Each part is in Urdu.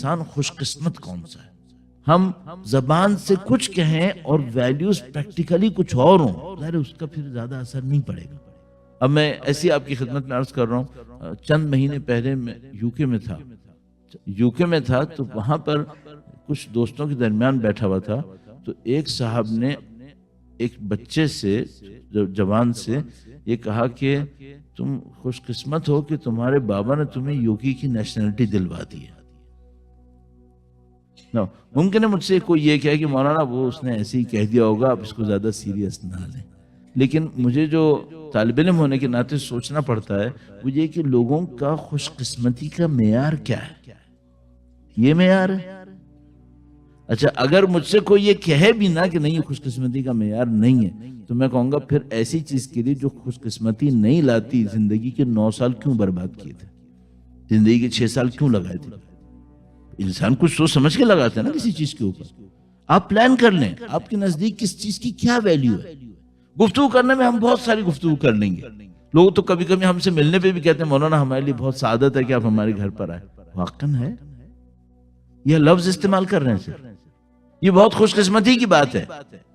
انسان خوش قسمت کون سا ہے؟ ہم زبان سے کچھ کہیں اور ویلیوز پریکٹیکلی کچھ اور ہوں، ظاہر اس کا پھر زیادہ اثر نہیں پڑے گا۔ اب میں ایسی آپ کی خدمت میں عرض کر رہا ہوں، چند مہینے پہلے میں یو کے میں تھا تو وہاں پر کچھ دوستوں کے درمیان بیٹھا ہوا تھا، تو ایک صاحب نے ایک بچے سے، جوان سے یہ کہا کہ تم خوش قسمت ہو کہ تمہارے بابا نے تمہیں یوکی کی نیشنلٹی دلوا دی ہے۔ ممکن ہے مجھ سے کوئی یہ کہے کہ مولانا وہ اس نے ایسے ہی کہہ دیا ہوگا، آپ اس کو زیادہ سیریس نہ لیں، لیکن مجھے جو طالب علم ہونے کے ناطے سوچنا پڑتا ہے وہ یہ کہ لوگوں کا خوش قسمتی کا معیار کیا ہے؟ یہ معیار ہے؟ اچھا، اگر مجھ سے کوئی یہ کہے بھی نہ کہ نہیں یہ خوش قسمتی کا معیار نہیں ہے، تو میں کہوں گا پھر ایسی چیز کے لیے جو خوش قسمتی نہیں لاتی، زندگی کے 9 سال کیوں برباد کیے تھے، زندگی کے 6 سال کیوں لگائے تھے؟ انسان کچھ سوچ سمجھ کے لگاتے ہیں نا کسی چیز کے اوپر۔ آپ پلان کر لیں آپ کے نزدیک کس چیز کی کیا ویلیو ہے۔ گفتگو کرنے میں ہم بہت ساری گفتگو کر لیں گے، لوگ تو کبھی کبھی ہم سے ملنے پہ بھی کہتے ہیں مولانا ہمارے لیے بہت سعادت ہے کہ آپ ہمارے گھر پر آئے۔ واقعاً ہے، یہ لفظ استعمال کر رہے ہیں صرف، یہ بہت خوش قسمتی کی بات ہے۔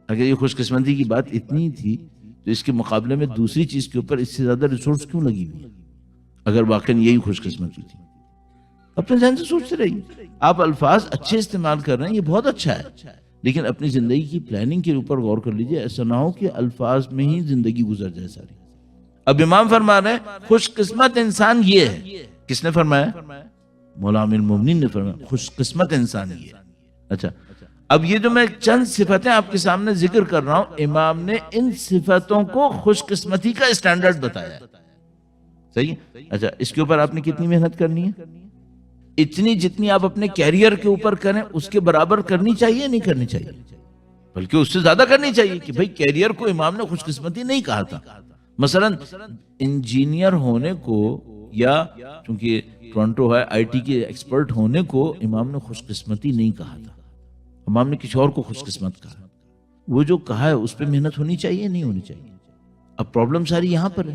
اگر یہ خوش قسمتی کی بات اتنی تھی تو اس کے مقابلے میں دوسری چیز کے اوپر اس سے زیادہ ریسورس کیوں لگی ہوئی؟ اگر واقعاً یہی خوش قسمتی تھی، اپنے ذہن سے سوچتے رہیے۔ آپ الفاظ اچھے استعمال کر رہے ہیں، یہ بہت اچھا ہے، لیکن اپنی زندگی کی پلاننگ کے اوپر غور کر لیجئے، ایسا نہ ہو کہ الفاظ میں ہی زندگی گزر جائے ساری۔ اب امام فرما رہے ہیں خوش قسمت انسان یہ ہے۔ کس نے فرمایا؟ مولا امیر المومنین نے فرمایا خوش قسمت انسان یہ ہے۔ اچھا، اب یہ جو میں چند صفتیں آپ کے سامنے ذکر کر رہا ہوں، امام نے ان صفتوں کو خوش قسمتی کا اسٹینڈرڈ بتایا ہے، صحیح؟ اچھا، اس کے اوپر آپ نے کتنی محنت کرنی ہے؟ اتنی جتنی آپ اپنے کیریئر کے اوپر کریں اس کے برابر کرنی چاہیے، نہیں کرنی چاہیے، بلکہ اس سے زیادہ کرنی چاہیے کہ بھئی کیریئر کو امام نے خوش قسمتی نہیں کہا تھا۔ مثلا انجینئر ہونے کو، یا چونکہ ٹورنٹو ہے آئی ٹی کے ایکسپرٹ ہونے کو امام نے خوش قسمتی نہیں کہا تھا، امام نے کسی اور کو خوش قسمت کہا۔ وہ جو کہا ہے اس پہ محنت ہونی چاہیے، نہیں ہونی چاہیے؟ اب پرابلم ساری یہاں پر ہے،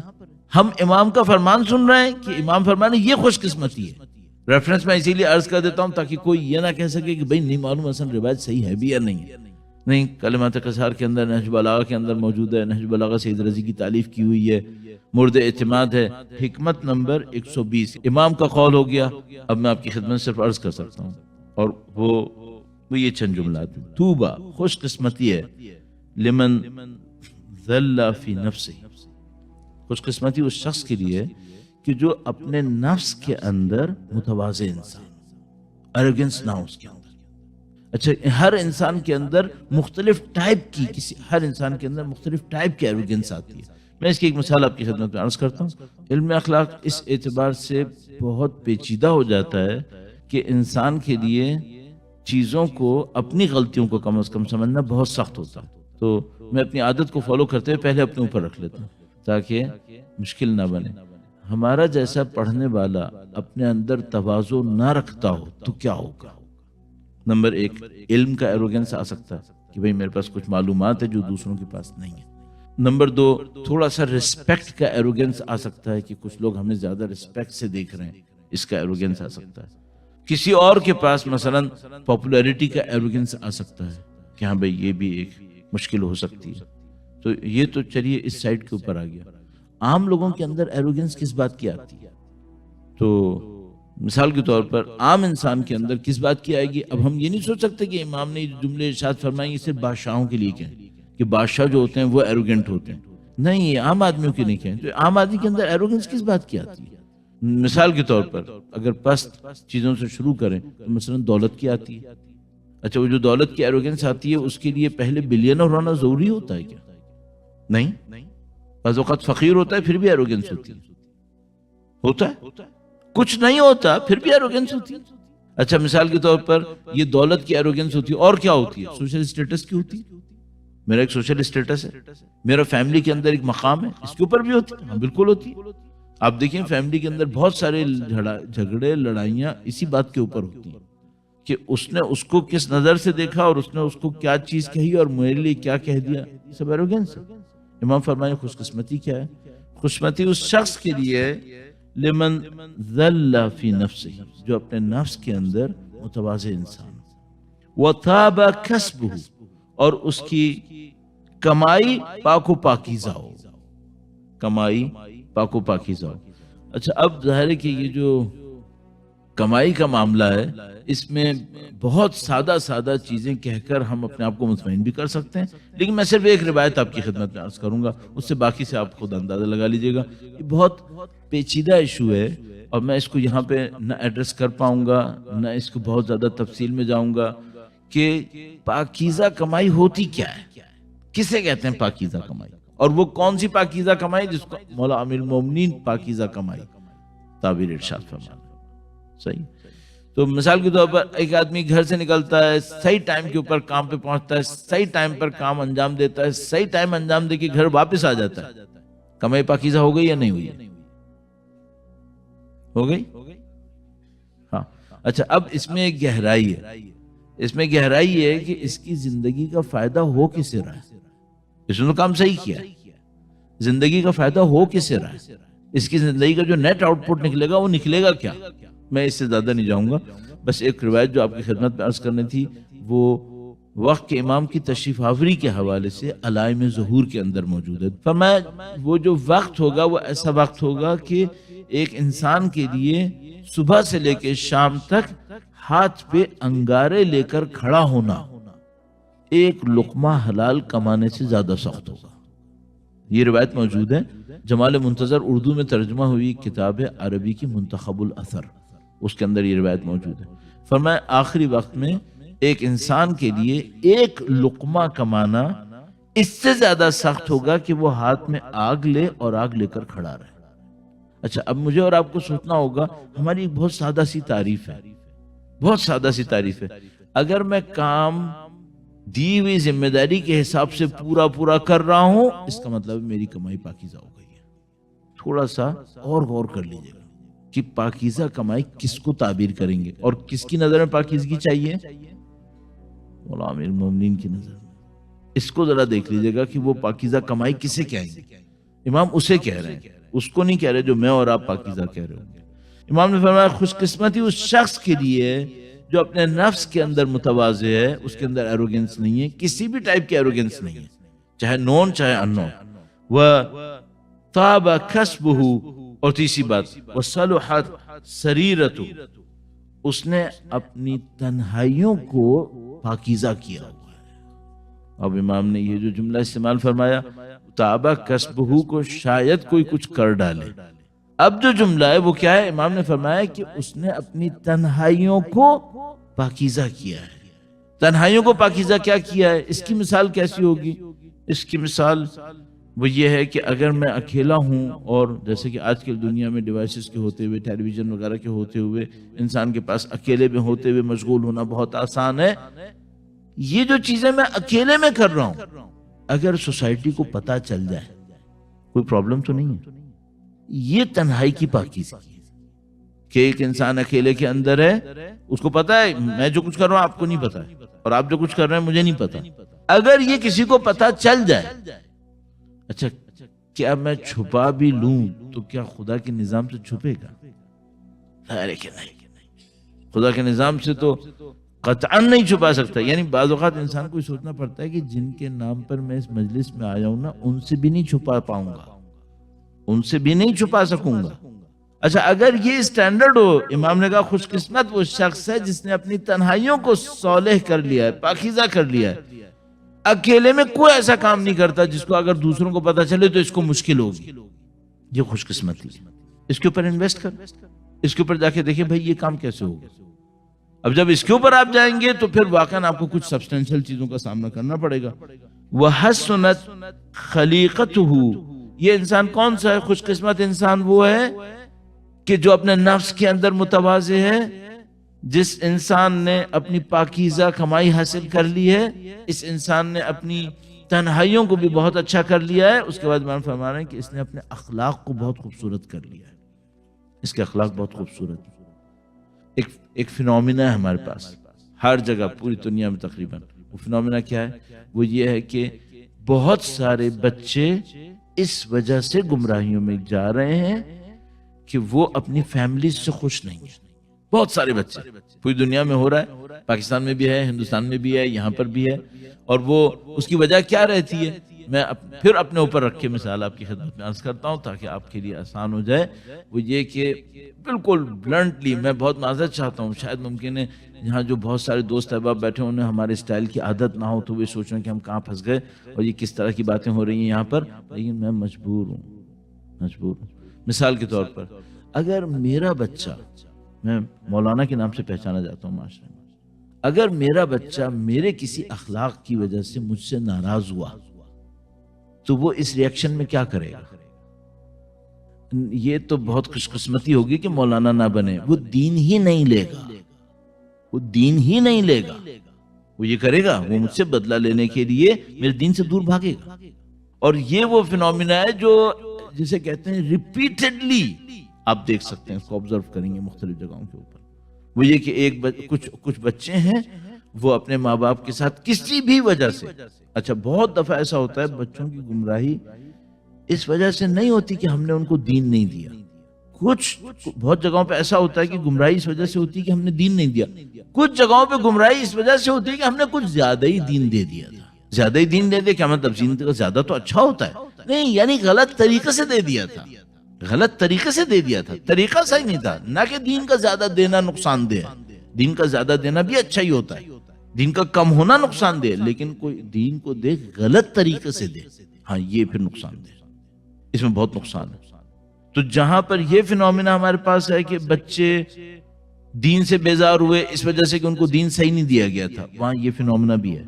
ہم امام کا فرمان سن رہے ہیں کہ امام فرمانے یہ خوش قسمتی ہے۔ ریفرنس میں اسی لیے عرض کر دیتا ہوں تاکہ کوئی یہ نہ کہہ سکے کہ بھئی نہیں معلوم اصلا روایت صحیح ہے بھی یا نہیں ہے۔ نہیں، کلمات قصار کے اندر، نہج بلاغہ کے اندر موجود ہے، نہج بلاغہ سید رضی کی تالیف کی ہوئی ہے، مورد اعتماد ہے، حکمت نمبر 120 امام کا قول ہو گیا۔ اب میں آپ کی خدمت میں صرف عرض کر سکتا ہوں، اور وہ یہ چند جملات ہیں۔ توبہ، خوش قسمتی ہے، لمن ذل فی نفسہ، خوش قسمتی اس شخص کے لیے کہ جو اپنے نفس کے اندر متواضع انسان، ایروگنس نہ ہو اس کے اندر۔ اچھا، ہر انسان کے اندر مختلف ٹائپ کی، ہر انسان کے اندر مختلف ٹائپ کی ایروگنس آتی ہے۔ میں اس کی ایک مثال آپ کی خدمت میں عرض کرتا ہوں۔ علم اخلاق اس اعتبار سے بہت پیچیدہ ہو جاتا ہے کہ انسان کے لیے چیزوں کو، اپنی غلطیوں کو کم از کم سمجھنا بہت سخت ہوتا ہے۔ تو میں اپنی عادت کو فالو کرتے ہوئے پہلے اپنے اوپر رکھ لیتا ہوں تاکہ مشکل نہ بنے۔ ہمارا جیسا پڑھنے والا اپنے اندر تواضع نہ رکھتا ہو تو کیا ہوگا؟ نمبر 1، علم کا ایروگنس آ سکتا ہے کہ بھئی میرے پاس کچھ معلومات ہے جو دوسروں کے پاس نہیں ہے۔ نمبر 2، تھوڑا سا ریسپیکٹ کا ایروگنس آ سکتا ہے کہ کچھ لوگ ہمیں زیادہ ریسپیکٹ سے دیکھ رہے ہیں، اس کا ایروگنس آ سکتا ہے۔ کسی اور کے پاس مثلا پاپولیرٹی کا ایروگنس آ سکتا ہے کہ ہاں بھئی یہ بھی ایک مشکل ہو سکتی ہے۔ تو یہ تو چلیے اس سائڈ کے اوپر آ گیا۔ عام لوگوں کے اندر ایروگنس کس بات کی آتی ہے؟ تو مثال کے طور پر عام انسان کے اندر کس بات کی آئے گی؟ اب ہم یہ نہیں سوچ سکتے کہ امام نے جملے ارشاد فرمائیں صرف بادشاہوں کے لیے کہیں کہ بادشاہ جو ہوتے ہیں وہ ایروگنٹ ہوتے ہیں، نہیں، یہ عام آدمیوں کے لیے کہیں۔ تو عام آدمی کے اندر ایروگنس کس بات کی آتی ہے؟ مثال کے طور پر اگر پست چیزوں سے شروع کریں تو مثلا دولت کی آتی ہے۔ اچھا، وہ جو دولت کی ایروگنس آتی ہے اس کے لیے پہلے بلینر ہونا ضروری ہوتا ہے کیا؟ نہیں، بعض اوقات فقیر ہوتا ہے پھر بھی ایروگنس ہوتی ہے، ہوتا ہے کچھ نہیں ہوتا پھر بھی ایروگنس ہوتی ہے۔ اچھا، مثال کے طور پر یہ دولت کی ایروگنس ہوتی ہے، اور کیا ہوتی ہے؟ سوشل اسٹیٹس کی ہوتی ہے، میرا ایک سوشل اسٹیٹس ہے، میرا فیملی کے اندر ایک مقام ہے، اس کے اوپر بھی ہوتی ہے، ہاں بالکل ہوتی ہے۔ آپ دیکھیں فیملی کے اندر بہت سارے جھگڑے، لڑائیاں اسی بات کے اوپر ہوتی ہیں کہ اس نے اس کو کس نظر سے دیکھا اور اس نے اس کو کیا چیز کہی اور میرے لیے کیا کہہ دیا، یہ سب ایروگنس ہے۔ امام فرمائے خوش قسمتی کیا ہے؟ خوش قسمتی اس شخص کے لیے لمن ذل فی نفسہ، جو اپنے نفس کے اندر متواضع انسان ہو، وطاب کسبہ، اور اس کی کمائی پاک و پاکیزہ ہو، کمائی پاک و پاکیزہ ہو۔ اچھا اب ظاہر ہے کہ یہ جو کمائی کا معاملہ ہے اس میں بہت سادہ سادہ چیزیں کہہ کر ہم اپنے آپ کو مطمئن بھی کر سکتے ہیں، لیکن میں صرف ایک روایت آپ کی خدمت میں عرض کروں گا، اس سے باقی سے آپ خود اندازہ لگا لیجئے گا۔ یہ بہت پیچیدہ ایشو ہے اور میں اس کو یہاں پہ نہ ایڈریس کر پاؤں گا، نہ اس کو بہت زیادہ تفصیل میں جاؤں گا کہ پاکیزہ کمائی ہوتی کیا ہے، کسے کہتے ہیں پاکیزہ کمائی، اور وہ کون سی پاکیزہ کمائی جس کو مولا امیر المومنین پاکیزہ کمائی تعبیر ارشاد فرماتے ہیں۔ صحیح، تو مثال کے طور پر ایک آدمی گھر سے نکلتا ہے، صحیح ٹائم کے اوپر کام پہ پہنچتا ہے، صحیح ٹائم پر کام انجام دیتا ہے، صحیح ٹائم انجام دے کے گھر واپس آ جاتا ہے، کمائی پاکیزہ ہو گئی یا نہیں ہوئی؟ ہو گئی؟ ہاں۔ اچھا اب اس میں ایک گہرائی ہے، اس میں گہرائی ہے کہ اس کی زندگی کا فائدہ ہو کسے رہا ہے؟ اس نے تو کام صحیح کیا ہے، زندگی کا فائدہ ہو کسے رہا ہے؟ اس کی زندگی کا جو نیٹ آؤٹ پٹ نکلے گا وہ نکلے گا کیا؟ میں اس سے زیادہ نہیں جاؤں گا، بس ایک روایت جو آپ کی خدمت میں عرض کرنی تھی وہ وقت کے امام کی تشریف آوری کے حوالے سے علائم ظہور کے اندر موجود ہے۔ فرمایا وہ جو وقت ہوگا وہ ایسا وقت ہوگا کہ ایک انسان کے لیے صبح سے لے کے شام تک ہاتھ پہ انگارے لے کر کھڑا ہونا ایک لقمہ حلال کمانے سے زیادہ سخت ہوگا۔ یہ روایت موجود ہے، جمال منتظر اردو میں ترجمہ ہوئی کتاب ہے عربی کی منتخب الاثر، اس کے اندر یہ روایت موجود ہے۔ فرمایا آخری وقت میں ایک انسان کے لیے ایک لقمہ کمانا اس سے زیادہ سخت ہوگا کہ وہ ہاتھ میں آگ لے اور آگ لے کر کھڑا رہے۔ اچھا اب مجھے اور آپ کو سوچنا ہوگا، ہماری ایک بہت سادہ سی تعریف ہے، بہت سادہ سی تعریف ہے، اگر میں کام دی ہوئی ذمہ داری کے حساب سے پورا کر رہا ہوں اس کا مطلب میری کمائی پاکیزہ ہو گئی ہے۔ تھوڑا سا اور غور کر لیجیے گا کہ پاکیزہ کمائی کس کو تعبیر کریں گے اور کس کی نظر میں پاکیزگی چاہیے؟ مولا امیر المومنین کی نظر میں۔ اس کو ذرا دیکھ لیجیے گا کہ وہ پاکیزہ کمائی کسے کہیں گے؟ امام اسے کہہ رہے ہیں، اس کو نہیں کہہ رہے جو میں اور آپ پاکیزہ کہہ رہے ہوں گے۔ امام نے فرمایا خوش قسمتی اس شخص کے لیے جو اپنے نفس کے اندر متواضع ہے، اس کے اندر ایروگنس نہیں ہے، کسی بھی ٹائپ کی ایروگنس نہیں ہے، چاہے نون چاہے ان نون۔ وَطَابَ كَسْبُهُ، اور تیسری بات وَصَلُحَتْ سَرِيرَتُهُ، اس نے اپنی تنہائیوں کو پاکیزہ کیا ہوا ہے۔ اب امام نے یہ جو جملہ استعمال فرمایا طَابَ كَسْبُهُ کو شاید کوئی کچھ کر ڈالے، اب جو جملہ ہے وہ کیا ہے؟ امام نے فرمایا کہ اس نے اپنی تنہائیوں کو پاکیزہ کیا ہے۔ تنہائیوں کو پاکیزہ کیا کیا ہے؟ اس کی مثال کیسی ہوگی؟ اس کی مثال وہ یہ ہے کہ اگر میں اکیلا ہوں، اور جیسے کہ آج کل دنیا میں ڈیوائسز کے ہوتے ہوئے، ٹیلی ویژن وغیرہ کے ہوتے ہوئے، انسان کے پاس اکیلے میں ہوتے ہوئے مشغول ہونا بہت آسان ہے، یہ جو چیزیں میں اکیلے میں کر رہا ہوں اگر سوسائٹی کو پتہ چل جائے کوئی پرابلم تو نہیں ہے۔ یہ تنہائی کی پاکیزگی ہے کہ ایک انسان اکیلے کے اندر ہے، اس کو پتا ہے میں جو کچھ کر رہا ہوں آپ کو نہیں پتا ہے، اور آپ جو کچھ کر رہے ہیں مجھے نہیں پتا۔ اگر یہ کسی کو پتا چل جائے، اچھا کیا میں چھپا بھی لوں تو کیا خدا کے نظام سے چھپے گا؟ خیر کہ نہیں، خدا کے نظام سے تو قطعاً نہیں چھپا سکتا۔ یعنی بعض اوقات انسان کو سوچنا پڑتا ہے کہ جن کے نام پر میں اس مجلس میں آیا ہوں نا، ان سے بھی نہیں چھپا پاؤں گا، ان سے بھی نہیں چھپا سکوں گا۔ اچھا اگر یہ اسٹینڈرڈ ہو، امام نے کہا خوش قسمت وہ شخص ہے جس نے اپنی تنہائیوں کو صالح کر لیا ہے، پاکیزہ کر لیا ہے۔ اکیلے میں کوئی ایسا کام نہیں کرتا جس کو اگر دوسروں کو پتا چلے تو اس کو مشکل ہوگی، یہ خوش قسمتی ہے۔ اس کے اوپر انویسٹ کر، اس کے اوپر جا کے دیکھیں بھائی یہ کام کیسے ہوگا۔ اب جب اس کے اوپر آپ جائیں گے تو پھر واقعاً آپ کو کچھ سبسٹینشل چیزوں کا سامنا کرنا پڑے گا۔ وَحَسُنَتْ خَلِيقَتُهُ، یہ انسان کون سا ہے؟ خوش قسمت انسان وہ ہے کہ جو اپنے نفس کے اندر متواضع ہے، جس انسان نے اپنی پاکیزہ کمائی حاصل کر لی ہے، اس انسان نے اپنی تنہائیوں کو بھی بہت اچھا کر لیا ہے۔ اس کے بعد امام فرما رہے ہیں کہ اس نے اپنے اخلاق کو بہت خوبصورت کر لیا ہے، اس کے اخلاق بہت خوبصورت۔ ایک فینومینا ہے ہمارے پاس ہر جگہ پوری دنیا میں تقریباً، وہ فینومینا کیا ہے؟ وہ یہ ہے کہ بہت سارے بچے اس وجہ سے گمراہیوں میں جا رہے ہیں کہ وہ اپنی فیملی سے خوش نہیں ہیں۔ بہت سارے بچے پوری دنیا میں ہو رہا ہے، پاکستان میں بھی ہے، ہندوستان میں بھی ہے، یہاں پر بھی ہے. اور وہ اس کی وجہ کیا رہتی ہے؟ میں پھر اپنے اوپر رکھ کے مثال آپ کی خدمت میں عرض کرتا ہوں تاکہ آپ کے لیے آسان ہو جائے. وہ یہ کہ بالکل بلنٹلی میں بہت معذرت چاہتا ہوں، شاید ممکن ہے یہاں جو بہت سارے دوست احباب بیٹھے انہیں ہمارے اسٹائل کی عادت نہ ہو تو وہ سوچ رہے ہیں کہ ہم کہاں پھنس گئے اور یہ کس طرح کی باتیں ہو رہی ہیں یہاں پر، لیکن میں مجبور ہوں. مثال کے طور پر اگر میرا بچہ، میں مولانا کے نام سے پہچانا جاتا ہوں معاشرے میں، اگر میرا بچہ میرے کسی اخلاق کی وجہ سے مجھ سے ناراض ہوا تو وہ اس ریئیکشن میں کیا کرے گا؟ یہ تو بہت خوش قسمتی ہوگی کہ مولانا نہ بنے. وہ دین ہی نہیں لے گا، وہ دین ہی نہیں لے گا. وہ یہ کرے گا، وہ مجھ سے بدلہ لینے کے لیے میرے دین سے دور بھاگے گا. اور یہ وہ فینومینا ہے جو جسے کہتے ہیں ریپیٹڈلی آپ دیکھ سکتے ہیں، اس کو آبزرو کریں گے مختلف جگہوں کے اوپر. وہ یہ کہ کچھ بچے ہیں وہ اپنے ماں باپ کے ساتھ کسی بھی وجہ سے، اچھا بہت دفعہ ایسا ہوتا ہے بچوں کی گمراہی اس وجہ سے نہیں ہوتی کہ ہم نے ان کو دین نہیں دیا. بہت جگہوں پہ ایسا ہوتا ہے کہ گمراہی اس وجہ سے ہوتی ہے کہ ہم نے دین نہیں دیا. کچھ جگہوں پہ گمراہی اس وجہ سے ہوتی ہے کہ ہم نے کچھ زیادہ ہی دین دے دیا تھا. زیادہ ہی دین دے دیا کیا مطلب؟ دین کا زیادہ تو اچھا ہوتا ہے نہیں، یعنی غلط طریقے سے دے دیا تھا، غلط طریقے سے دے دیا تھا، طریقہ صحیح نہیں تھا. نہ کہ دین کا زیادہ دینا نقصان دہ ہے، دین کا زیادہ دینا بھی اچھا ہی ہوتا ہے، دین کا کم ہونا نقصان دہ، لیکن کوئی دین کو دے غلط طریقے سے دے، ہاں یہ پھر نقصان دہ، اس میں بہت نقصان ہے. تو جہاں پر یہ فینومینا ہمارے پاس ہے کہ بچے دین سے بیزار ہوئے اس وجہ سے کہ ان کو دین صحیح نہیں دیا گیا تھا، وہاں یہ فینومینا بھی ہے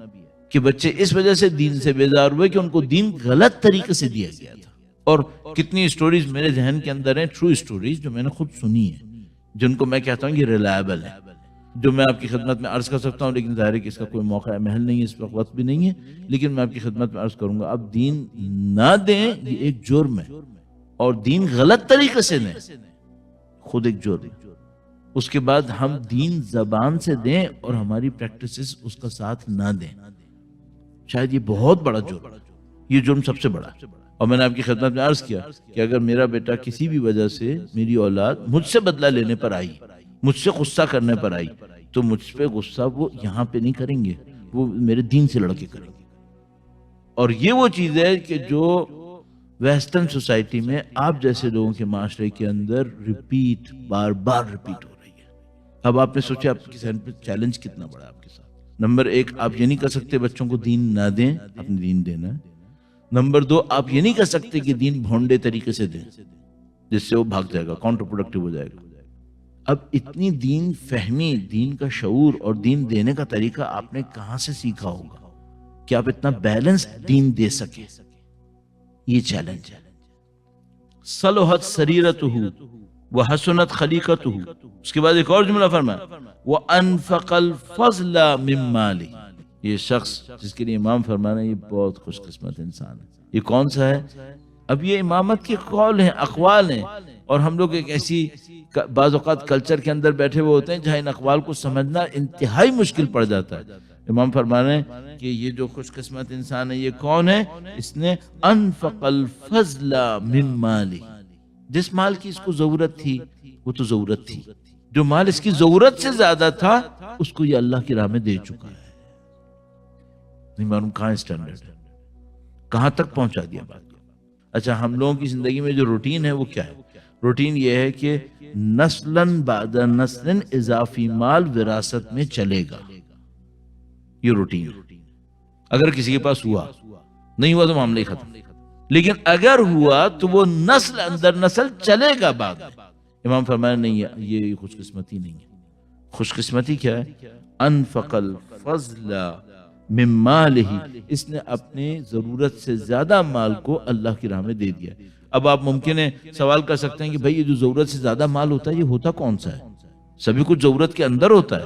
کہ بچے اس وجہ سے دین سے بیزار ہوئے کہ ان کو دین غلط طریقے سے دیا گیا تھا. اور کتنی سٹوریز میرے ذہن کے اندر ہیں، ٹرو سٹوریز جو میں نے خود سنی ہیں، جن کو میں کہتا ہوں یہ ریلائبل ہے، جو میں آپ کی خدمت میں عرض کر سکتا ہوں. لیکن ظاہر ہے کہ اس کا کوئی موقع محل نہیں ہے، اس وقت وقت بھی نہیں ہے، لیکن میں آپ کی خدمت میں عرض کروں گا. اب دین نہ دیں یہ ایک جرم ہے، اور دین غلط طریقے سے دیں خود ایک جرم. اس کے بعد ہم دین زبان سے دیں اور ہماری پریکٹسز اس کا ساتھ نہ دیں، شاید یہ بہت بڑا جرم، یہ جرم سب سے بڑا ہے. اور میں نے آپ کی خدمت میں عرض کیا کہ اگر میرا بیٹا کسی بھی وجہ سے، میری اولاد مجھ سے بدلہ لینے پر آئی، مجھ سے غصہ کرنے پر آئی، تو مجھ پہ غصہ وہ یہاں پہ نہیں کریں گے، وہ میرے دین سے لڑ کے کریں گے. اور یہ وہ چیز ہے کہ جو ویسٹرن سوسائٹی میں آپ جیسے لوگوں کے معاشرے کے اندر بار بار ریپیٹ ہو رہی ہے. اب آپ نے سوچا آپ کے ذہن پہ چیلنج کتنا بڑا ہے آپ کے ساتھ. نمبر 1 آپ یہ نہیں کر سکتے بچوں کو دین نہ دیں، اپنے دین دینا ہے. نمبر 2 آپ یہ نہیں کر سکتے کہ دین بھونڈے طریقے سے دیں جس سے وہ بھاگ جائے گا، کاؤنٹر پروڈکٹیو ہو جائے گا. اب اتنی دین فہمی، دین کا شعور اور دین دینے کا طریقہ آپ نے کہاں سے سیکھا ہوگا کہ آپ اتنا بیلنس دین دے سکیں؟ یہ چیلنج ہے. صلحت سریرتہ وحسنت خلیقتہ. اس کے بعد ایک اور جملہ فرمایا وانفق الفضل من مالہ. یہ شخص جس کے لیے امام فرمانا یہ بہت خوش قسمت انسان ہے. یہ کون سا ہے؟ اب یہ امامت کے قول ہیں، اقوال ہیں، اور ہم لوگ ایک ایسی بعض اوقات کلچر کے اندر بیٹھے ہوئے ہوتے ہیں جہاں ان اقوال کو سمجھنا انتہائی مشکل پڑ جاتا ہے. امام فرمانے کہ یہ جو خوش قسمت انسان ہے یہ کون ہے؟ اس نے انفق الفضل من مالی. جس مال کی اس کو ضرورت تھی وہ تو ضرورت تھی، جو مال اس کی ضرورت سے زیادہ تھا اس کو یہ اللہ کی راہ میں دے چکا ہے. نہیں معلوم کہاں اسٹینڈرڈ ہے، کہاں تک پہنچا دیا بات. اچھا ہم لوگوں کی زندگی میں جو روٹین ہے وہ کیا ہے؟ روٹین یہ ہے کہ نسلاً بعد نسلاً اضافی مال وراثت میں چلے گا. یہ روٹین. اگر کسی کے پاس ہوا، نہیں ہوا تو معاملہ ہی ختم. لیکن اگر ہوا تو وہ نسل اندر نسل چلے گا بعد. امام فرمایا نہیں، یہ خوش قسمتی نہیں ہے. خوش قسمتی کیا ہے؟ انفق الفضل من مالہ. اس نے اپنے ضرورت سے زیادہ مال کو اللہ کی راہ میں دے دیا. اب آپ ممکن ہے سوال کر سکتے ہیں کہ بھائی یہ جو ضرورت سے زیادہ مال ہوتا ہے یہ ہوتا کون سا ہے؟ سبھی کچھ ضرورت کے اندر ہوتا ہے.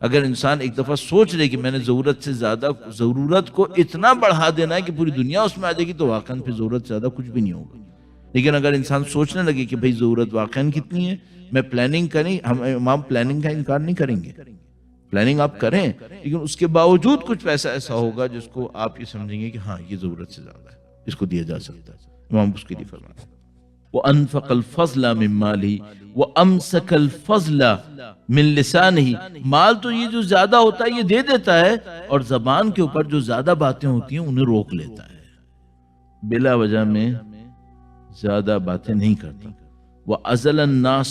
اگر انسان ایک دفعہ سوچ لے کہ میں نے ضرورت سے زیادہ، ضرورت کو اتنا بڑھا دینا ہے کہ پوری دنیا اس میں آ جائے گی، تو واقعاً پھر ضرورت سے زیادہ کچھ بھی نہیں ہوگا. لیکن اگر انسان سوچنے لگے کہ بھائی ضرورت واقعاً کتنی ہے، میں پلاننگ کریں، ہم امام پلاننگ کا انکار نہیں کریں گے، پلاننگ آپ کریں، لیکن اس کے باوجود کچھ پیسہ ایسا ہوگا جس کو آپ یہ سمجھیں گے کہ ہاں یہ ضرورت سے زیادہ ہے، اس کو دیا جا سکتا ہے. امام اس کے لیے فرمایا وانفق الفضل من مالی وامسک الفضل من لسانہ، مال تو یہ جو زیادہ ہوتا ہے یہ دے دیتا ہے، اور زبان کے اوپر جو زیادہ باتیں ہوتی ہیں انہیں روک لیتا ہے، بلا وجہ میں زیادہ باتیں نہیں کرتا۔ وَأَزَلَ النَّاسِ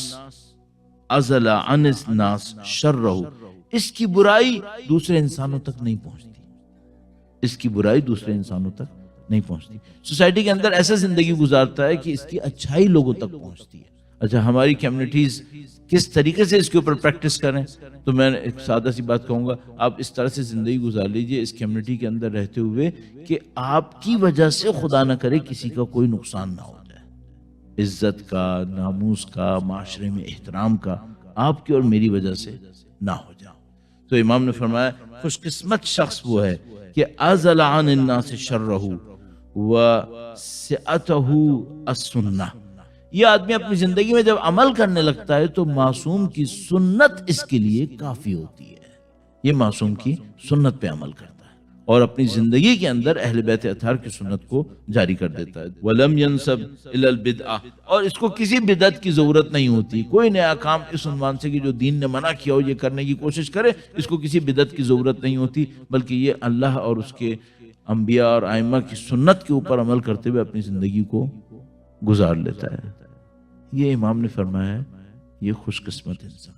ازل عن الناس شرہ، اس کی برائی دوسرے انسانوں تک نہیں پہنچتی، اس کی برائی دوسرے انسانوں تک نہیں پہنچتی۔ سوسائٹی کے اندر ایسا زندگی گزارتا ہے کہ اس کی اچھائی لوگوں تک پہنچتی ہے۔ اچھا ہماری کمیونٹیز کس طریقے سے اس کے اوپر پریکٹس کریں، تو میں ایک سادہ سی بات کہوں گا، آپ اس طرح سے زندگی گزار لیجئے اس کمیونٹی کے اندر رہتے ہوئے کہ آپ کی وجہ سے خدا نہ کرے کسی کا کوئی نقصان نہ ہو جائے، عزت کا، ناموس کا، معاشرے میں احترام کا آپ کی اور میری وجہ سے نہ ہو جائے۔ تو امام نے فرمایا خوش قسمت شخص وہ ہے کہ ازل عن الناس شرہ وسعتہ السنہ، یہ آدمی اپنی زندگی میں جب عمل کرنے لگتا ہے تو معصوم کی سنت اس کے لیے کافی ہوتی ہے، یہ معصوم کی سنت پہ عمل کرتا ہے اور اپنی زندگی کے اندر اہل بیت اطہار کی سنت کو جاری کر دیتا ہے۔ وَلَمْ يَنْسَبْ إِلَى الْبِدْعَةِ، اور اس کو کسی بدعت کی ضرورت نہیں ہوتی، کوئی نیا کام اس عنوان سے کہ جو دین نے منع کیا ہو یہ کرنے کی کوشش کرے، اس کو کسی بدعت کی ضرورت نہیں ہوتی، بلکہ یہ اللہ اور اس کے انبیاء اور ائمہ کی سنت کے اوپر عمل کرتے ہوئے اپنی زندگی کو گزار لیتا ہے۔ یہ امام نے فرمایا ہے یہ خوش قسمت انسان۔